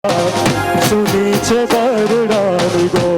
સુની છે બરડાની ગો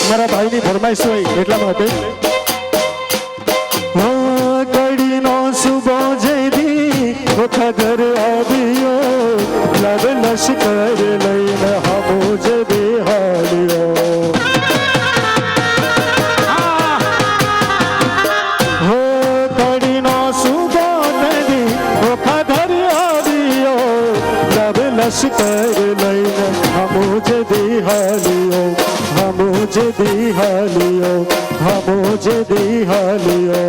મારા ભાઈની ફરમાઈશ હોય એટલા માટે કડીનો સુબો જઈદી ઓખા ઘર આવ્યો લવ લશ્કર લઈને હમો જ બેહાડ્યો કડીનો સુબો જઈદી ઓખા ઘર આવ્યો લવ લશ્કર લઈને હમો જ બેહાડ્યો मुझे दिहालियो हाँ मुझे दिहालियो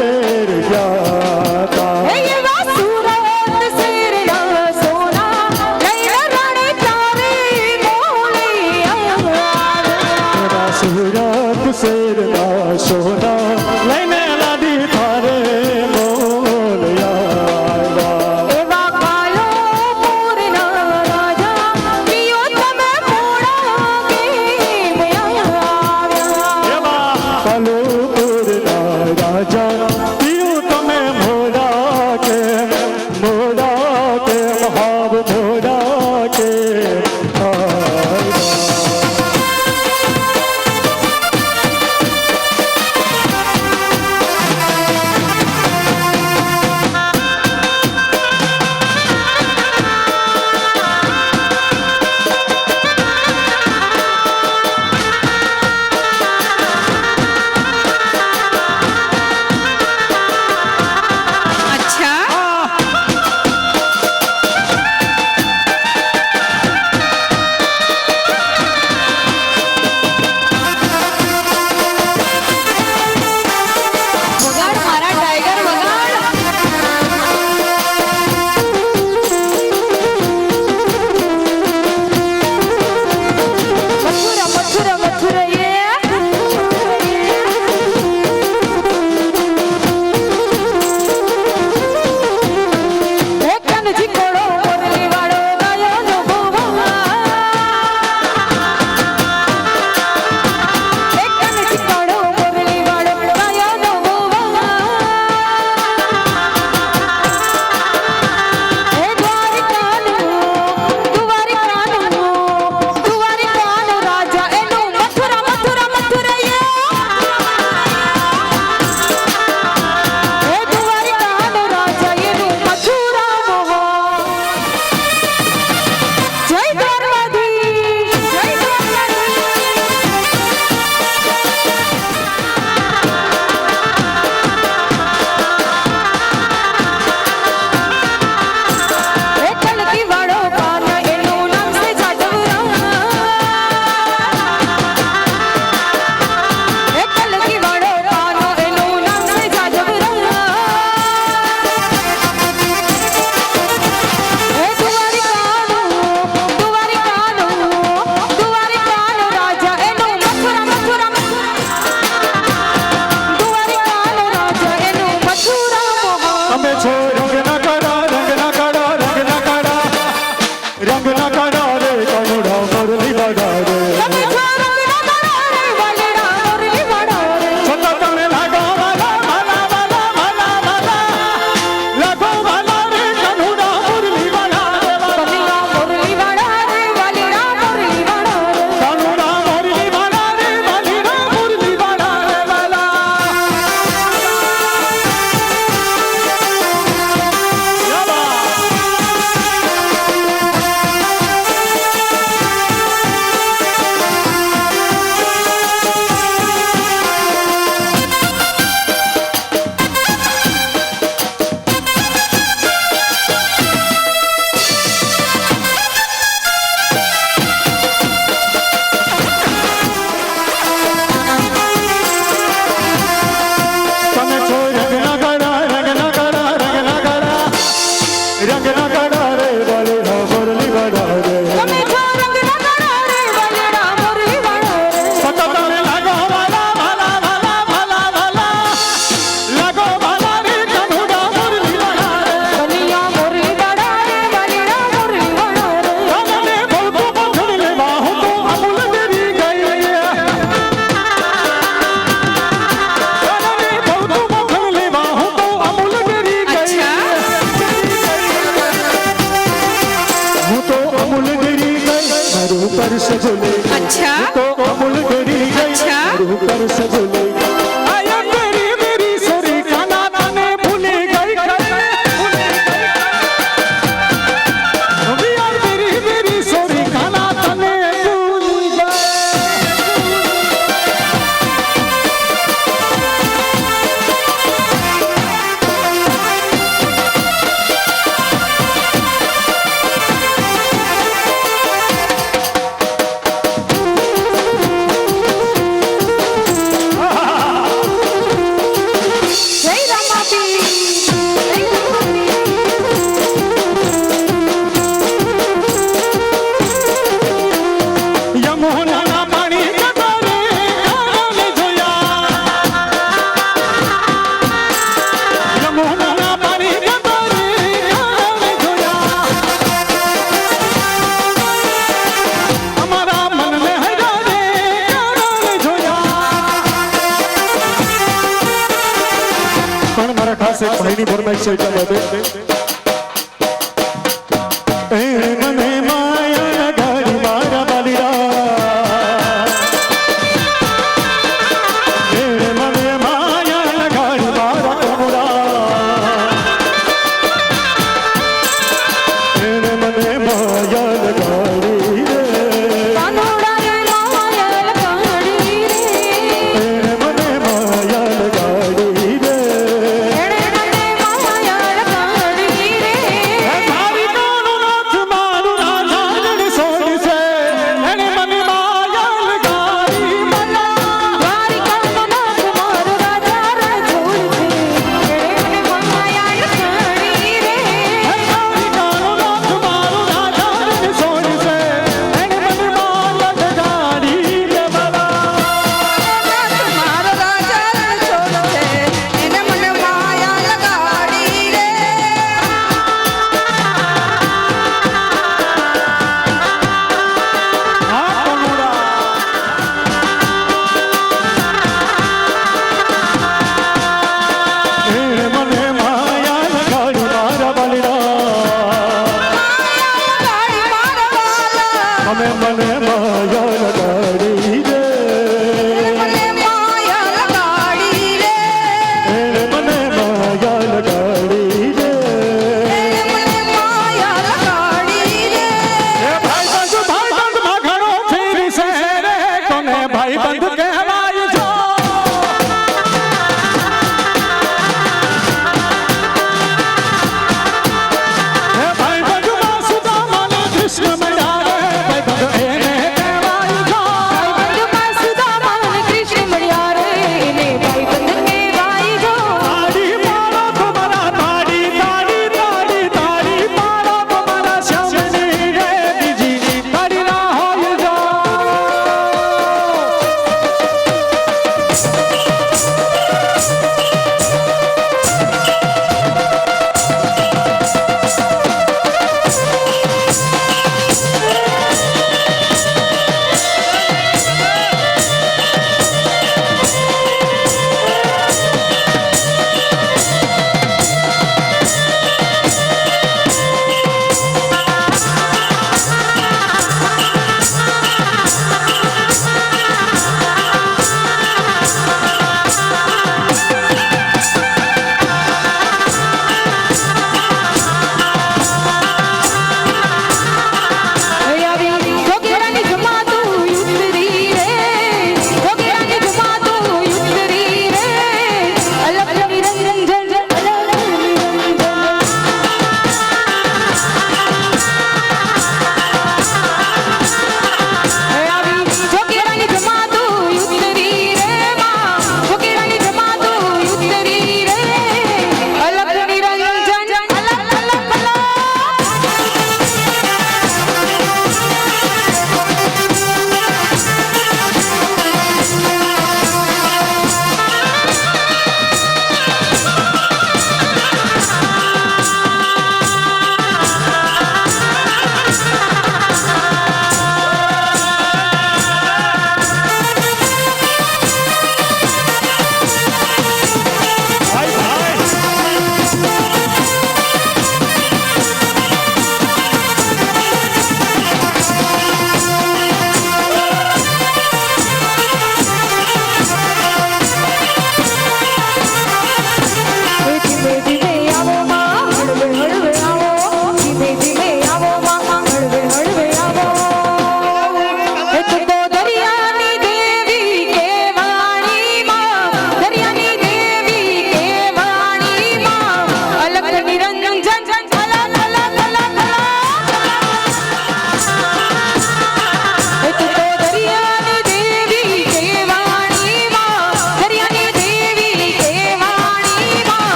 શેર ગયા તા. હે એવા સુરત શેરના સોના લઈને રાણી તારી મોલિયા. એવા સુરત શેરના સોના લઈને લાડી તારે મોલયા. એવા કાલોપુરના રાજા પિયો તમે મોડા કેમ આવ્યા. એવા કાલુપુરના રાજા પીયું તમે મોડા કેમ હાવ મોડા કેમ આવ્યા. વગાડ મારા ટાઈગર વગાડ. મથુરા મથુરા મથુરા એ કનજી કોડો મોરલી વાળો ગાયો નો ગોવા. એ કનજી કોડો મોરલી વાળો ગાયો નો ગોવા. એ દ્વારિકાનું રાજા એનું મથુરા મથુરા મથુરા એ દ્વારિકાનો રાજા એનું મથુરા મોહન. જય દ્વારકાધીશ જય દ્વારકાધીશ. એ કલકી વાળો કાન એનું નામ છે જાદવરા. એ કલકી વાળો કાન એનું નામ છે જાદવરા. એ દ્વારિકાનો રાજા એનું મથુરા મથુરા દ્વારિકાનો રાજા એનું મથુરા મોહન. અમે છો રંગના કાળા રંગના કાળા રંગના કાળા રંગના કાળા રે કનુડા મોરલી વાળા રે. તમે છો રંગના કાળા રે વાલડા મોરલી વાળા રે. છતાં તમે લાગો વાલા વાલા વાલા વાલા વાલા લાગો વાલા રે કનુડા મોરલી વાળા રે. કનૈયા મોરલી વાળા રે વાલડા મોરલી વાળા રે. કનુડા મોરલી વાળા રે વાલીડા મોરલી વાળા રે વાલા. તમે છો રંગના કાળા રંગના કાળા રંગના કાળા રંગના કાળા રે વાલીડા મોરલી વાળા રે. તમે છો રંગના કાળા રે વાલડા મોરલી વાળા રે. છતાં તમે લાગો વાલા વાલા વાલા વાલા વાલા લાગો વાલા રે કનુડા મોરલી વાળા રે. કનૈયા મોરલી વાળા રે વાલડા મોરલી વાળા રે. તમને બોલતો પકડી લેવા હું તો અમૂલ ડરી ગઈ. તમને બોલતો પકડી લેવા હું તો અમૂલ ડરી ગઈ. હું તો અમૂલ ડરી ગઈ મારું પર્સ ભૂલી ગઈ. અચ્છા. હું તો અમૂલ ડરી ગઈ અચ્છા. મારું પર્સ ભૂલી ગઈ. આયા મેરી મેરી સોરી ખાના તને ભૂલી ગઈ. યાર મેરી મેરી સોરી ખાના તને ભૂલી ગઈ. પણ મારા ખાસ એક ભાઈની ફરમાઈશ છે એટલા માટે એ મને માયા ગાડી મારા બાલીરા એ મને માયા ગાડી મારા કમરા એ મને માયા ગાડી કાનોડાએ માયા ગાડી રે એ મને માયા ગાડી એણે મને માયા ગાડી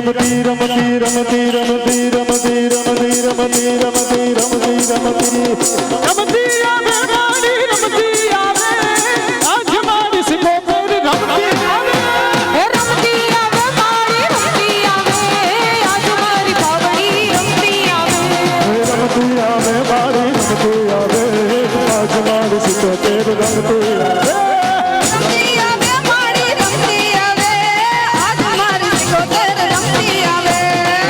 રમતી રમતી રમતી રમતી રમતી રમતી રમતી રમતી રમતી રમતી રમતી આવે મારી રમતી આવે આજ મારી સિકોતર રમતી આવે હે રમતી આવે મારી રમતી આવે આજ મારી બાવળી રમતી આવે રમતી આવે મારી રમતી આવે આજ મારી સિકોતર રમતી આવે રમતી આવે મારી રમતી આવે આજ મારી સિકોતર રમતી આવે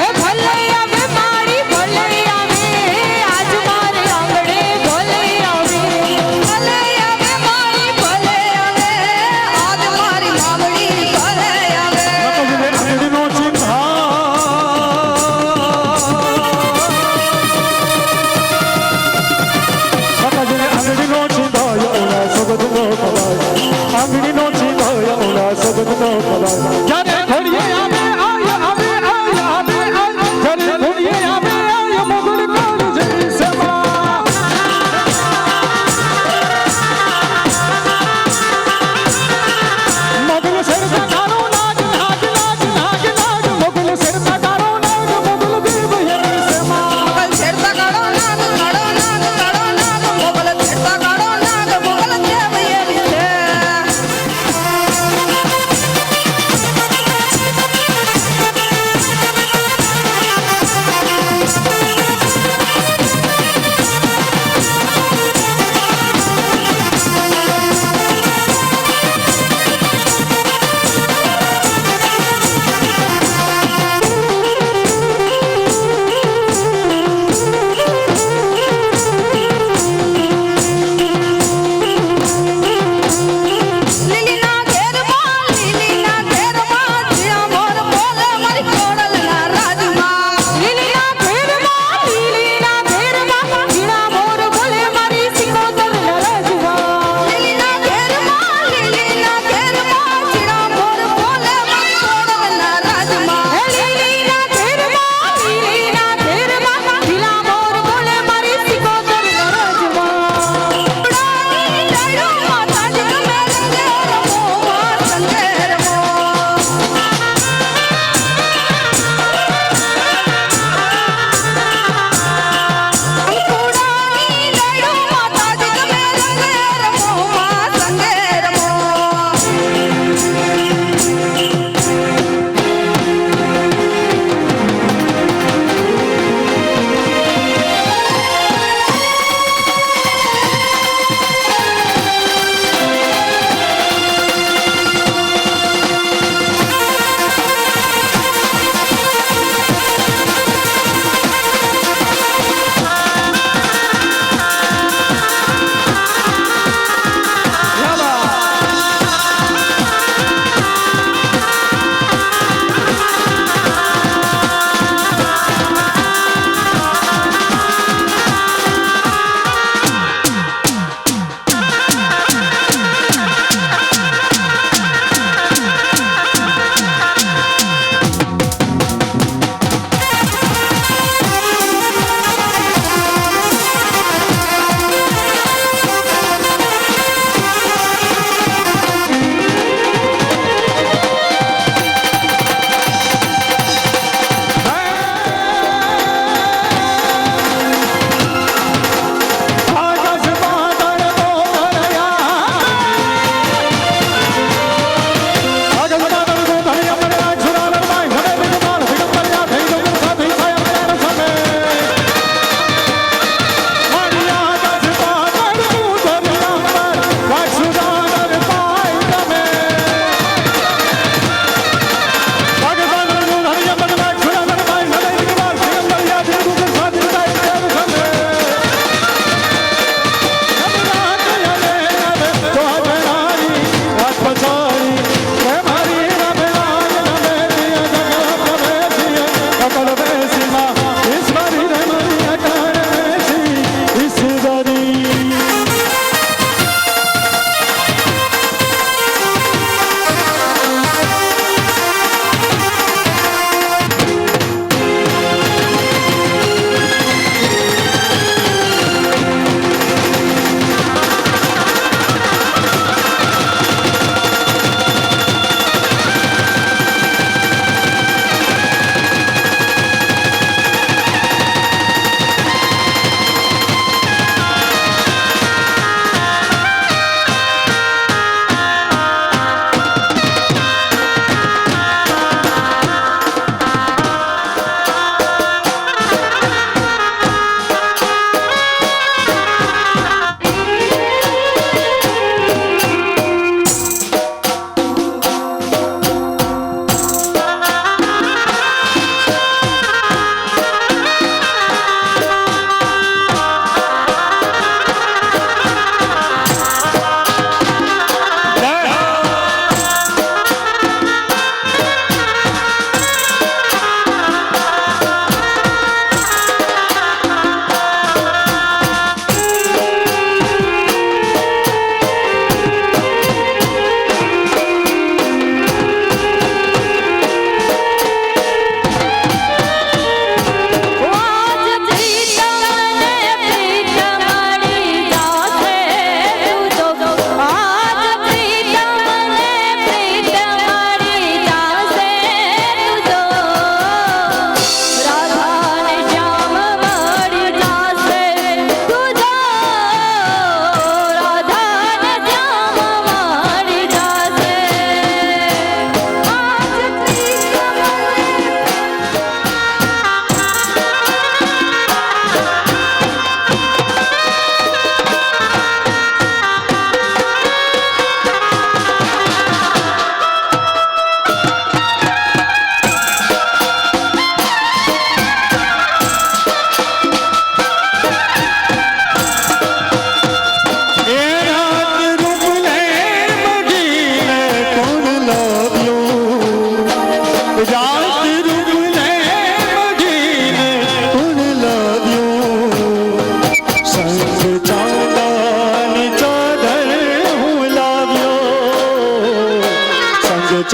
હે ભલે આવે મારી ભલે આવે આજ મારે આંગણે ભલે આવે ભલે આવે મારી ભલે આવે આજ મારી બાવળી ભલે આવે અંગડીનો ચિંધા અંગડીનો ચિંધાય ઓલા સબદનો કલાય અંગડીનો ચિંધાય ઓલા સબદનો કલાય જ્યારે ઘડીએ આવે આય આવે આય આવે આય જ્યારે ઘડીએ આવે આય મોગલ કાળ જઈ સેવા મોગલ સરસા કારો નાગ નાગ નાગ નાગ નાગ મોગલ સરસા કારો નાગ મોગલ દેવ હેરી સેવા મોગલ છેડતા કાળો નાગ કાળો નાગ કાળો નાગ મોગલ છેડતા કાળો નાગ મોગલ દેવ એવી છે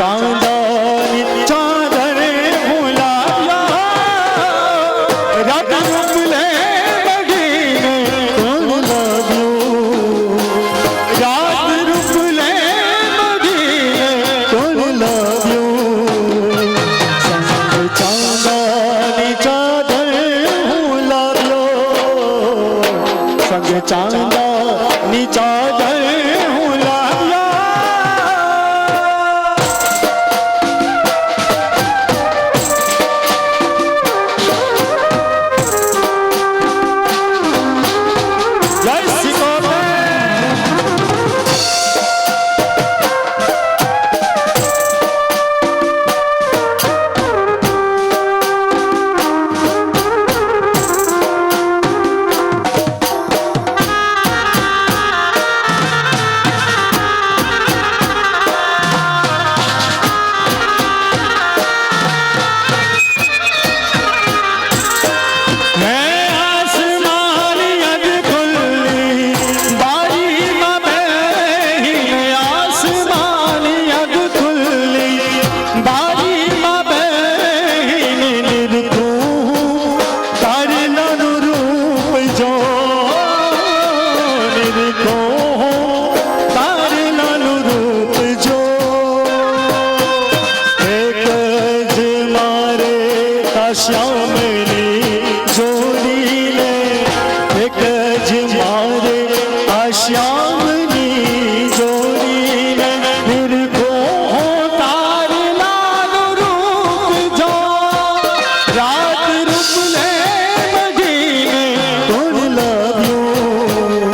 ચાંદાની ચાદર હું લાવ્યા રાત રૂપલે બગીને કોણ લાવ્યું રાત રૂપલે બગીને કોણ લાવ્યું સંગ ચાંદાની ચાદર હું લાવ્યો સંગ ચાંદાની ચાદર હું લાવ્યા જય સિકોતર શ્યામની જોડીને એક જ મારે આ શ્યામની જોડીને નિરખો તાર લાલ રૂપ જો રાત રૂપલે બગીને કોણ લાવ્યું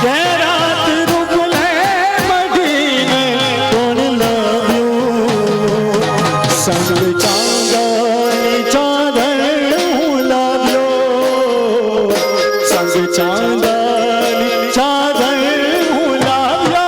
કે રાત રૂપલે બગીને કોણ લાવ્યું સંગ ચાંદાની ચાદર હું લાવ્યો સંગ ચાંદાની ચાદર હું લાવ્યા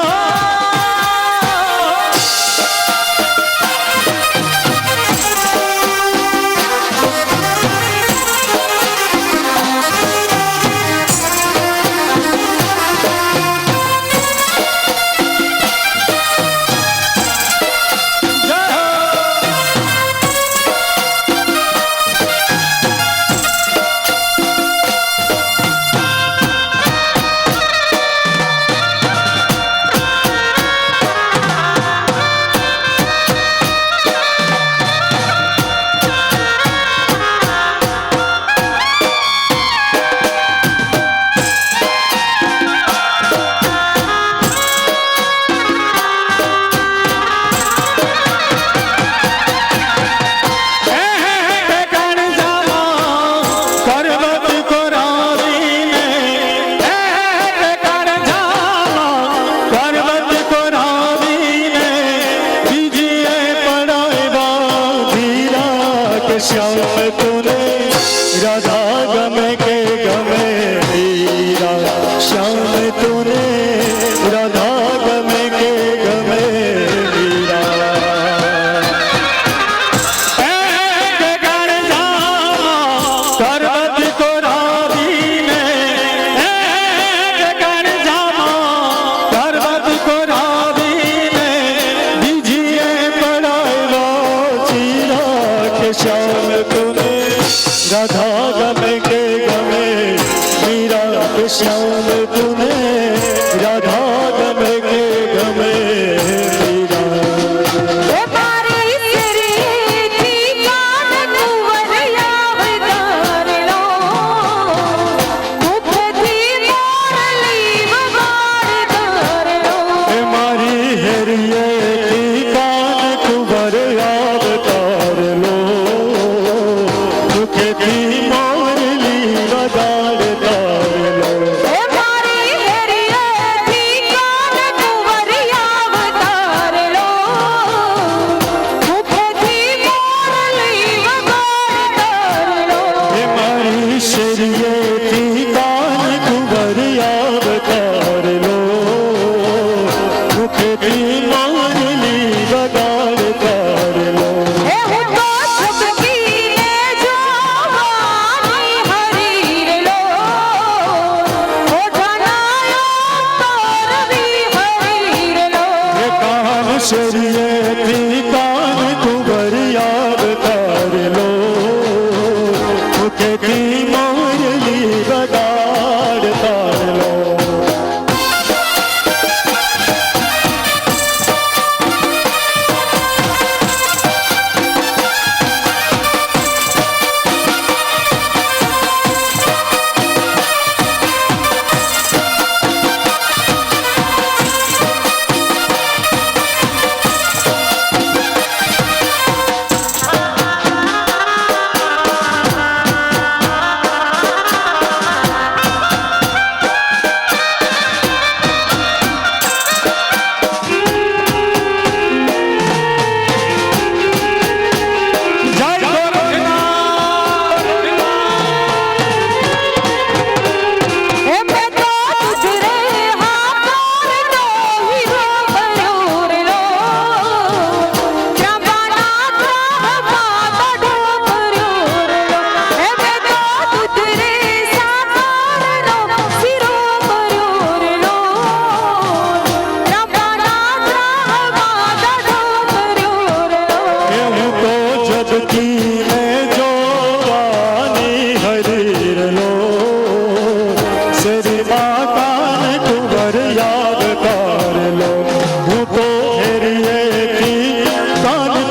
જય હો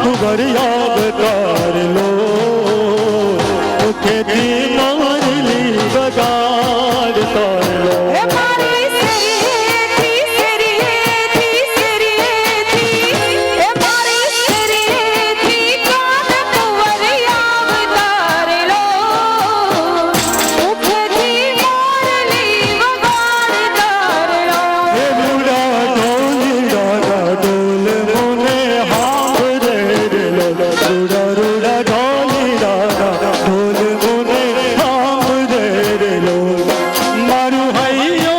કુંવરિયા બતાર લો ખેતી મારલી બગાડ તાર લો એ મારી શેરીએથી શેરીએથી શેરીએથી એ મારી શેરીએથી કાન કુંવરિયા વધારેલો મુખથી મોરલી વગાડતારલો હે મુડા ઢોલીડા ઢોલ મને હાંભરે લો રૂડા રૂડા ઢોલીડા ઢોલ મને હાંભરે લો મારું હૈયો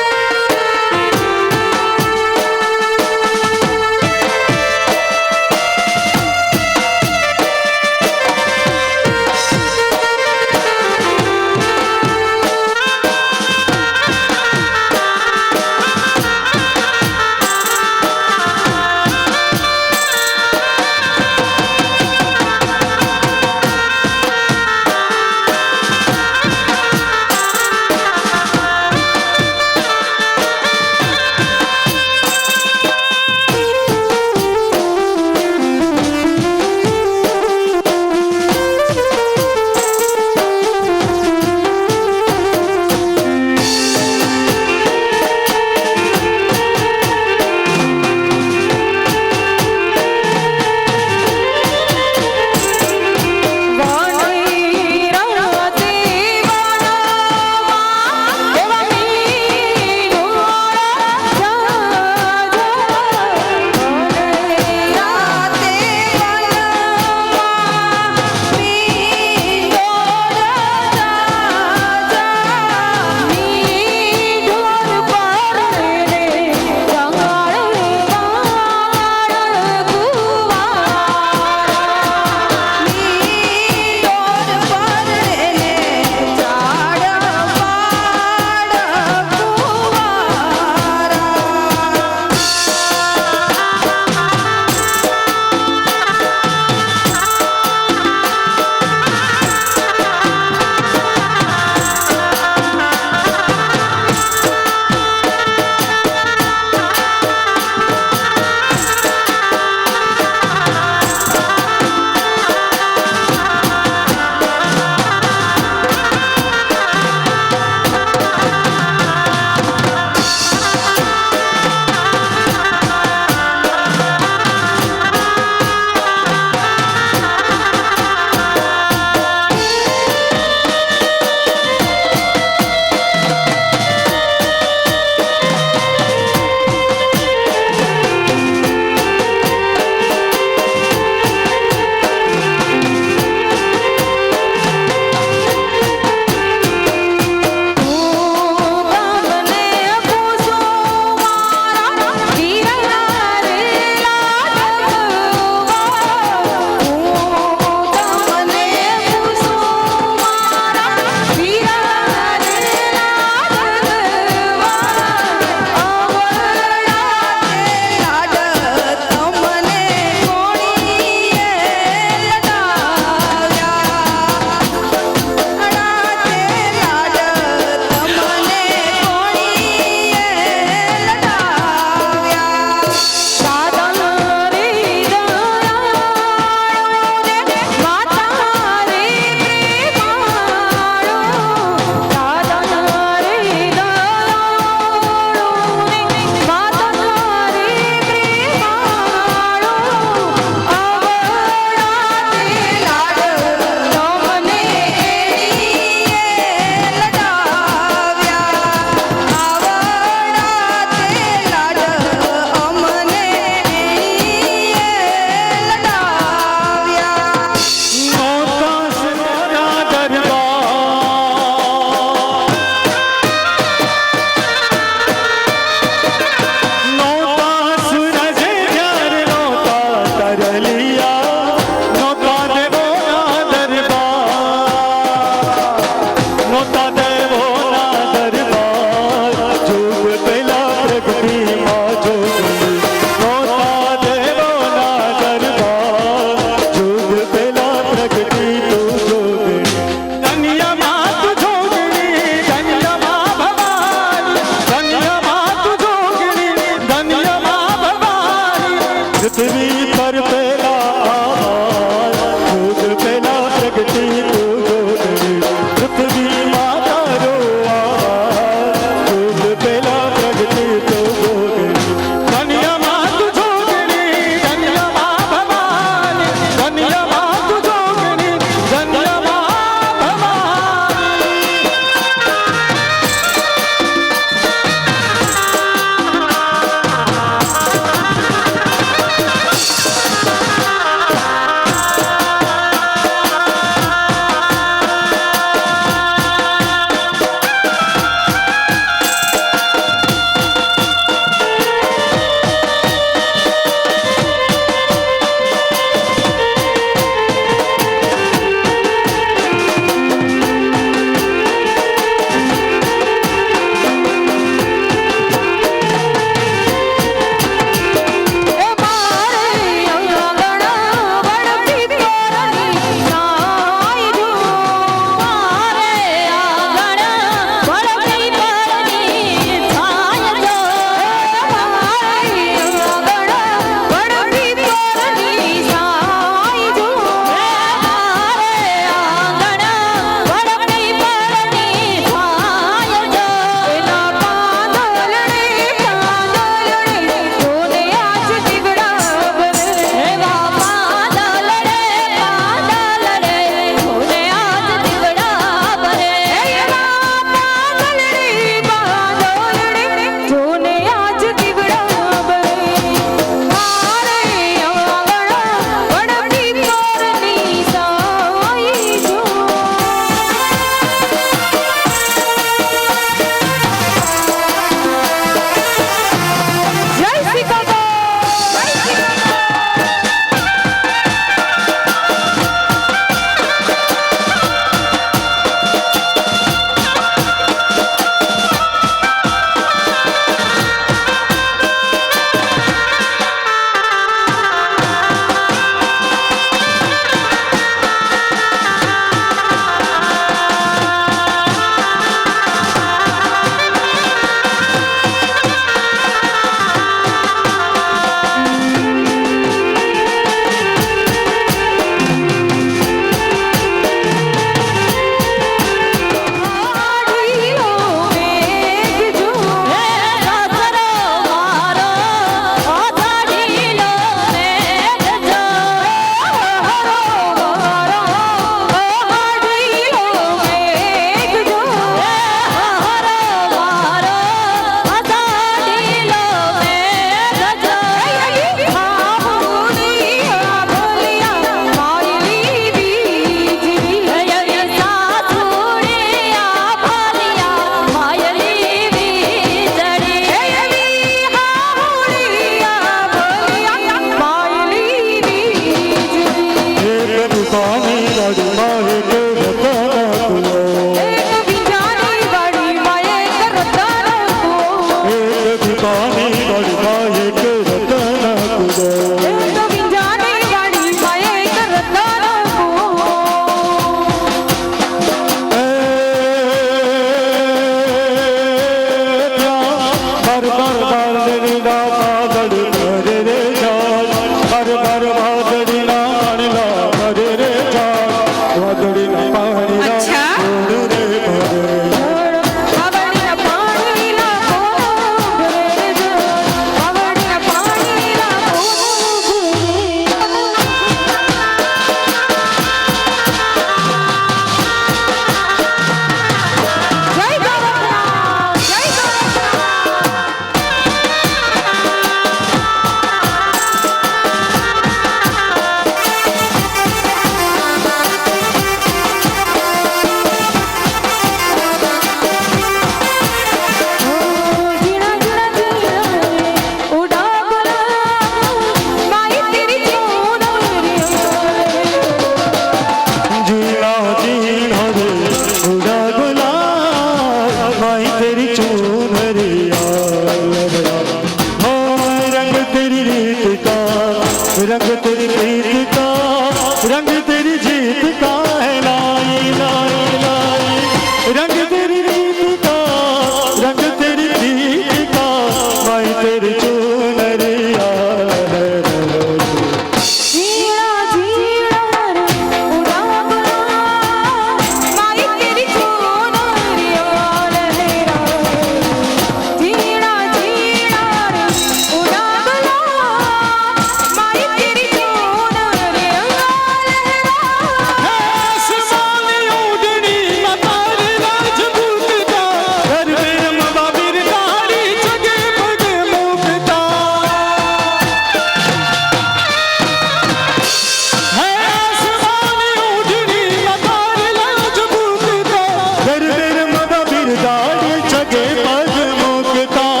દાડી જગે પગ મૂકતા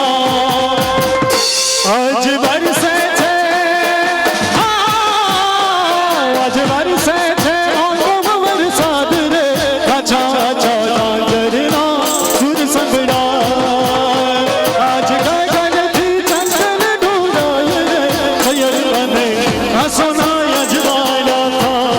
આજ વરસે છે આજ વરસે છે વરસાદ રે અચ્છા અચ્છા ઝાંઝરના સુર સંભળાય આજ ગગનથી ચંદન ઢોળાય રે મયર બને આ સોના અજવાળા થા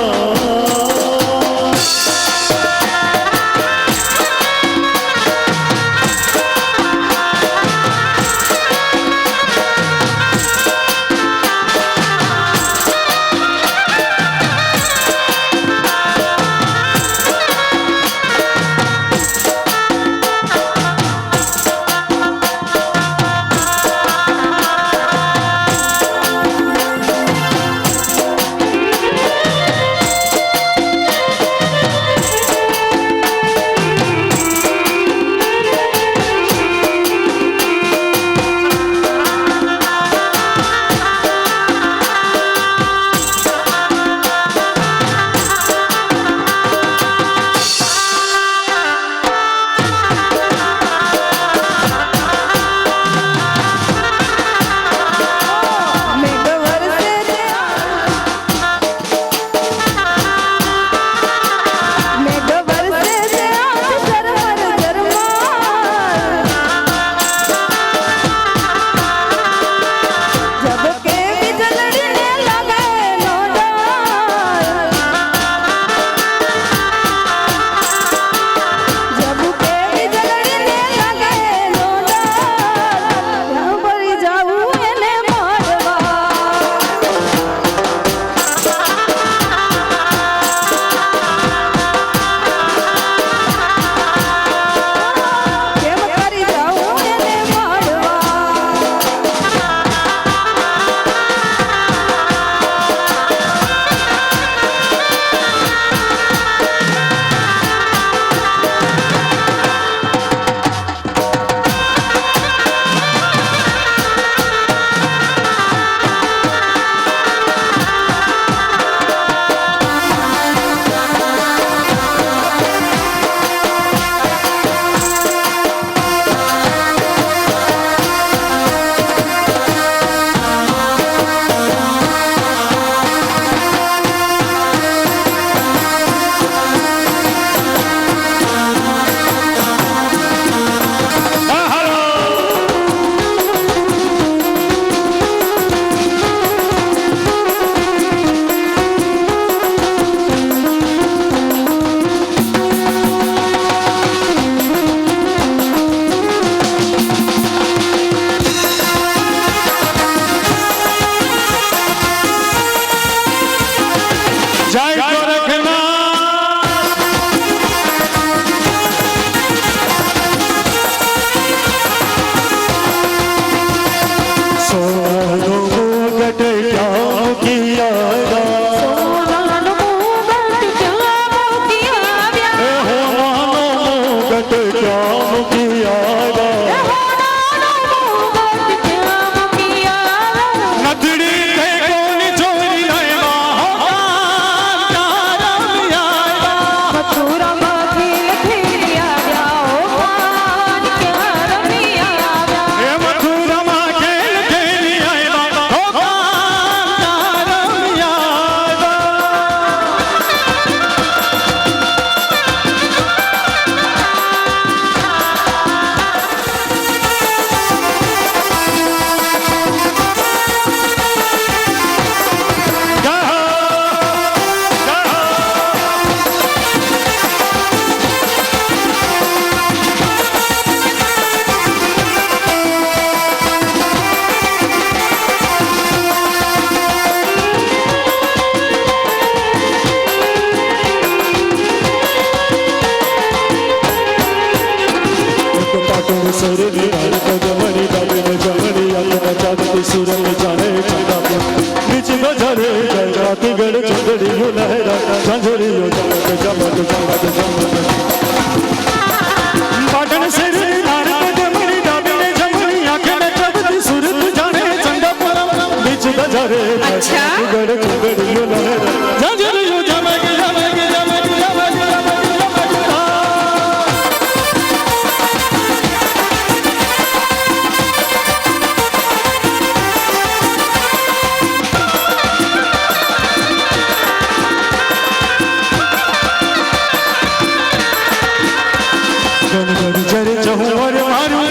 જરે જહું વર મારું